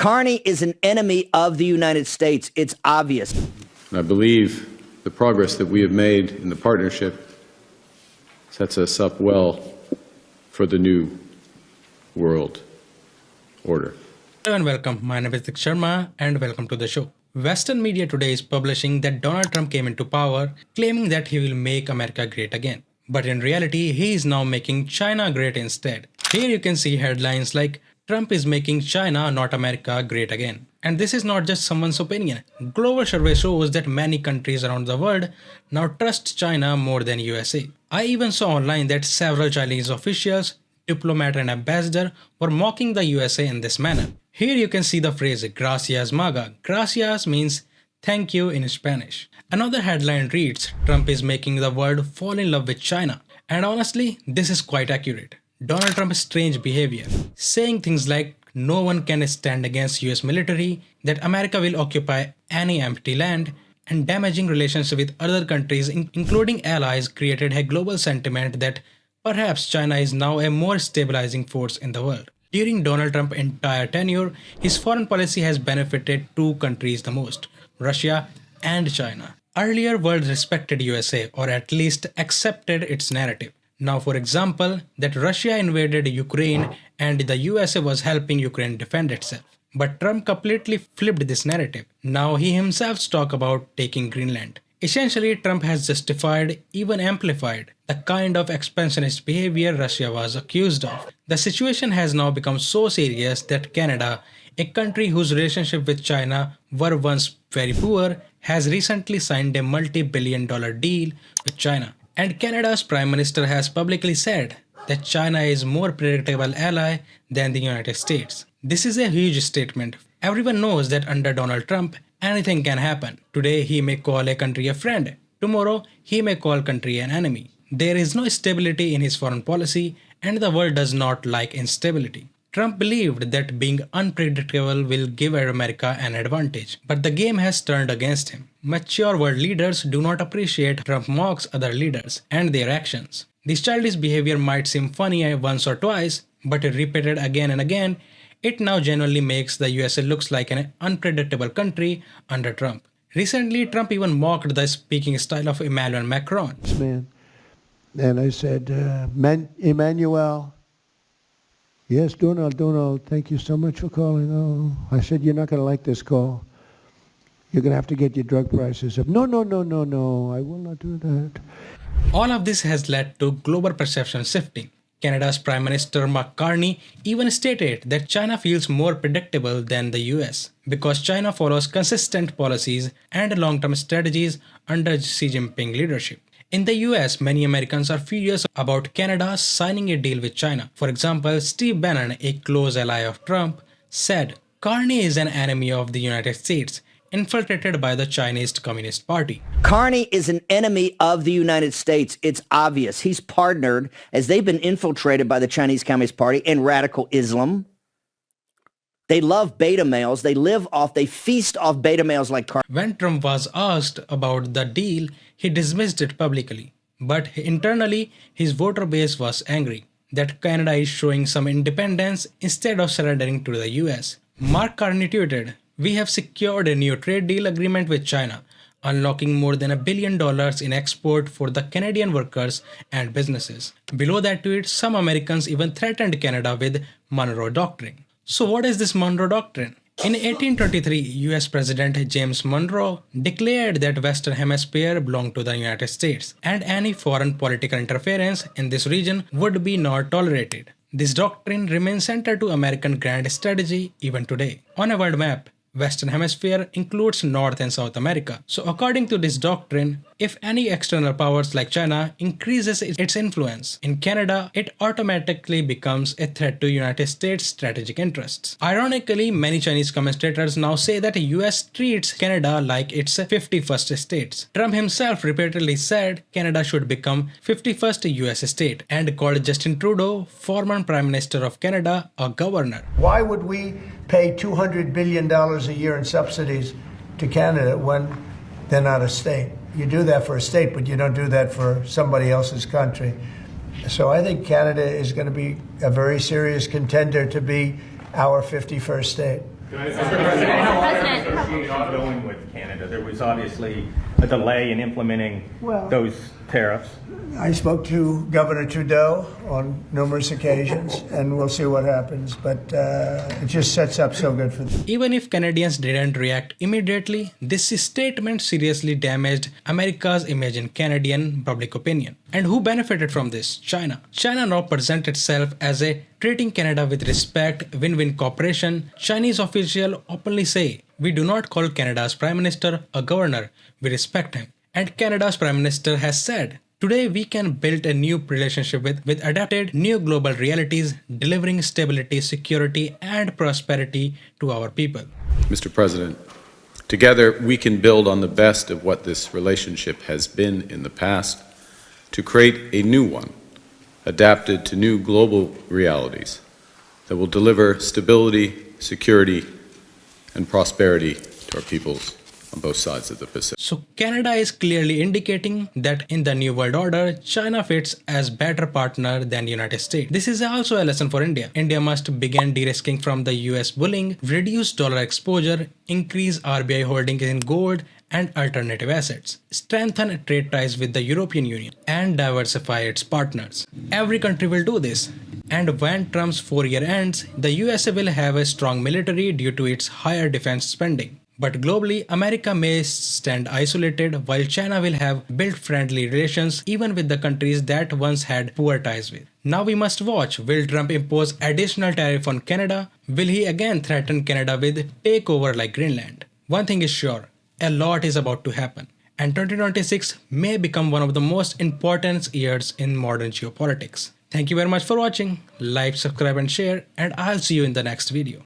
Carney is an enemy of the United States. It's obvious. I believe the progress that we have made in the partnership sets us up well for the new world order. Hello and welcome. My name is Dik Sharma and welcome to the show. Western media today is publishing that Donald Trump came into power, claiming that he will make America great again. But in reality, he is now making China great instead. Here you can see headlines like, Trump is making China, not America, great again. And this is not just someone's opinion. Global survey shows that many countries around the world now trust China more than USA. I even saw online that several Chinese officials, diplomat and ambassador were mocking the USA in this manner. Here you can see the phrase Gracias MAGA. Gracias means thank you in Spanish. Another headline reads, Trump is making the world fall in love with China. And honestly, this is quite accurate. Donald Trump's strange behavior, saying things like no one can stand against US military, that America will occupy any empty land, and damaging relations with other countries including allies created a global sentiment that perhaps China is now a more stabilizing force in the world. During Donald Trump's entire tenure, his foreign policy has benefited two countries the most, Russia and China. Earlier, world respected USA, or at least accepted its narrative. Now, for example, that Russia invaded Ukraine and the USA was helping Ukraine defend itself. But Trump completely flipped this narrative. Now he himself talks about taking Greenland. Essentially, Trump has justified, even amplified, the kind of expansionist behavior Russia was accused of. The situation has now become so serious that Canada, a country whose relationship with China were once very poor, has recently signed a multi-billion-dollar deal with China. And Canada's Prime Minister has publicly said that China is a more predictable ally than the United States. This is a huge statement. Everyone knows that under Donald Trump, anything can happen. Today he may call a country a friend. Tomorrow he may call a country an enemy. There is no stability in his foreign policy and the world does not like instability. Trump believed that being unpredictable will give America an advantage, but the game has turned against him. Mature world leaders do not appreciate Trump mocks other leaders and their actions. This childish behavior might seem funny once or twice, but repeated again and again, it now genuinely makes the USA looks like an unpredictable country under Trump. Recently, Trump even mocked the speaking style of Emmanuel Macron. Man. And I said, Emmanuel, yes, Donald, thank you so much for calling. Oh, I said, you're not going to like this call. You're going to have to get your drug prices up. No, I will not do that. All of this has led to global perception shifting. Canada's Prime Minister Mark Carney even stated that China feels more predictable than the US because China follows consistent policies and long-term strategies under Xi Jinping leadership. In the US, many Americans are furious about Canada signing a deal with China. For example, Steve Bannon, a close ally of Trump, said, Carney is an enemy of the United States, infiltrated by the Chinese Communist Party. Carney is an enemy of the United States. It's obvious. He's partnered, as they've been infiltrated by the Chinese Communist Party and radical Islam. They love beta males. They feast off beta males like Carney. When Trump was asked about the deal, he dismissed it publicly. But internally, his voter base was angry that Canada is showing some independence instead of surrendering to the US. Mark Carney tweeted, we have secured a new trade deal agreement with China, unlocking more than $1 billion in export for the Canadian workers and businesses. Below that tweet, some Americans even threatened Canada with Monroe Doctrine. So what is this Monroe Doctrine? In 1823, US President James Monroe declared that Western Hemisphere belonged to the United States and any foreign political interference in this region would be not tolerated. This doctrine remains central to American grand strategy even today. On a world map, Western Hemisphere includes North and South America. So according to this doctrine, if any external powers like China increases its influence in Canada, it automatically becomes a threat to United States strategic interests. Ironically, many Chinese commentators now say that the US treats Canada like its 51st state. Trump himself repeatedly said Canada should become 51st US state and called Justin Trudeau, former Prime Minister of Canada, a governor. Why would we pay $200 billion a year in subsidies to Canada when they're not a state? You do that for a state, but you don't do that for somebody else's country. So I think Canada is going to be a very serious contender to be our 51st state. President, going with Canada. There was obviously a delay in implementing those tariffs. I spoke to Governor Trudeau on numerous occasions, and we'll see what happens. But it just sets up so good for them. Even if Canadians didn't react immediately, this statement seriously damaged America's image in Canadian public opinion. And who benefited from this? China. China now presents itself as a treating Canada with respect, win-win cooperation. Chinese officials openly say, "We do not call Canada's Prime Minister a governor, we respect him." And Canada's Prime Minister has said, "Today we can build a new relationship with adapted new global realities, delivering stability, security and prosperity to our people." Mr. President, together we can build on the best of what this relationship has been in the past to create a new one, adapted to new global realities that will deliver stability, security, and prosperity to our peoples on both sides of the Pacific. So Canada is clearly indicating that in the New World Order, China fits as better partner than United States. This is also a lesson for India. India must begin de-risking from the US bullying, reduce dollar exposure, increase RBI holdings in gold and alternative assets, strengthen trade ties with the European Union, and diversify its partners. Every country will do this. And when Trump's 4-year ends, the USA will have a strong military due to its higher defense spending. But globally, America may stand isolated while China will have built friendly relations even with the countries that once had poor ties with. Now we must watch. Will Trump impose additional tariff on Canada? Will he again threaten Canada with takeover like Greenland? One thing is sure, a lot is about to happen. And 2026 may become one of the most important years in modern geopolitics. Thank you very much for watching. Like, subscribe and share, and I'll see you in the next video.